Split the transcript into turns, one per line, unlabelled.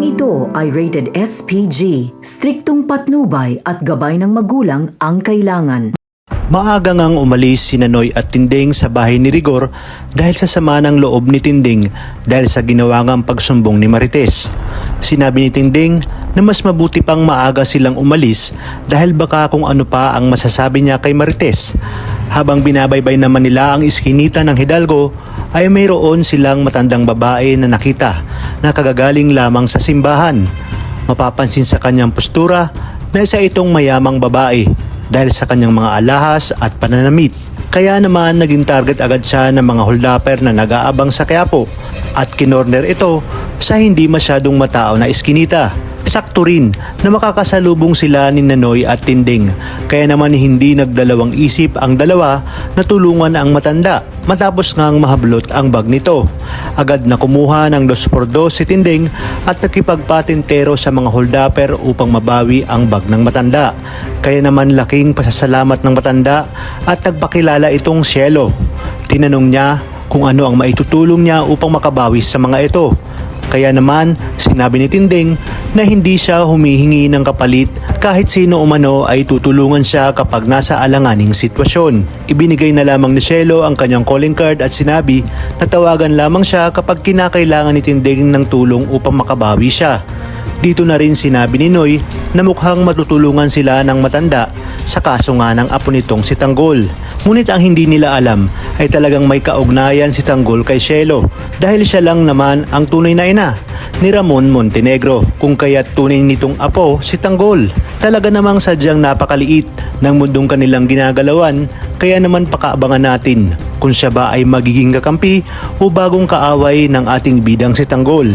Programang ito ay rated SPG, striktong patnubay at gabay ng magulang ang kailangan.
Maaga ngang umalis si Nanoy at Tinding sa bahay ni Rigor dahil sa sama ng loob ni Tinding dahil sa ginawa ngang pagsumbong ni Marites. Sinabi ni Tinding na mas mabuti pang maaga silang umalis dahil baka kung ano pa ang masasabi niya kay Marites. Habang binabaybay naman nila ang iskinita ng Hidalgo ay mayroon silang matandang babae na nakita na kagagaling lamang sa simbahan. Mapapansin sa kanyang postura na isa itong mayamang babae dahil sa kanyang mga alahas at pananamit. Kaya naman naging target agad siya ng mga holdapper na nag-aabang sa Quiapo at kinorner ito sa hindi masyadong matao na iskinita. Sakto rin na makakasalubong sila ni Nanoy at Tinding, kaya naman hindi nagdalawang isip ang dalawa na tulungan ang matanda matapos ngang mahablot ang bag nito. Agad na kumuha ng 2x2 si Tinding at nakipagpatintero sa mga holdapper upang mabawi ang bag ng matanda. Kaya naman laking pasasalamat ng matanda at nagpakilala itong Cielo. Tinanong niya kung ano ang maitutulong niya upang makabawi sa mga ito. Kaya naman, sinabi ni Tinding na hindi siya humihingi ng kapalit kahit sino umano ay tutulungan siya kapag nasa alanganing sitwasyon. Ibinigay na lamang ni Cielo ang kanyang calling card at sinabi na tawagan lamang siya kapag kinakailangan ni Tinding ng tulong upang makabawi siya. Dito na rin sinabi ni Noy na mukhang matutulungan sila ng matanda sa kaso nga ng apo nitong si Tanggol. Ngunit ang hindi nila alam ay talagang may kaugnayan si Tanggol kay Cielo dahil siya lang naman ang tunay na ina ni Ramon Montenegro, kung kaya't tunay nitong apo si Tanggol. Talaga namang sadyang napakaliit ng mundong kanilang ginagalawan, kaya naman pakaabangan natin kung siya ba ay magiging kakampi o bagong kaaway ng ating bidang si Tanggol.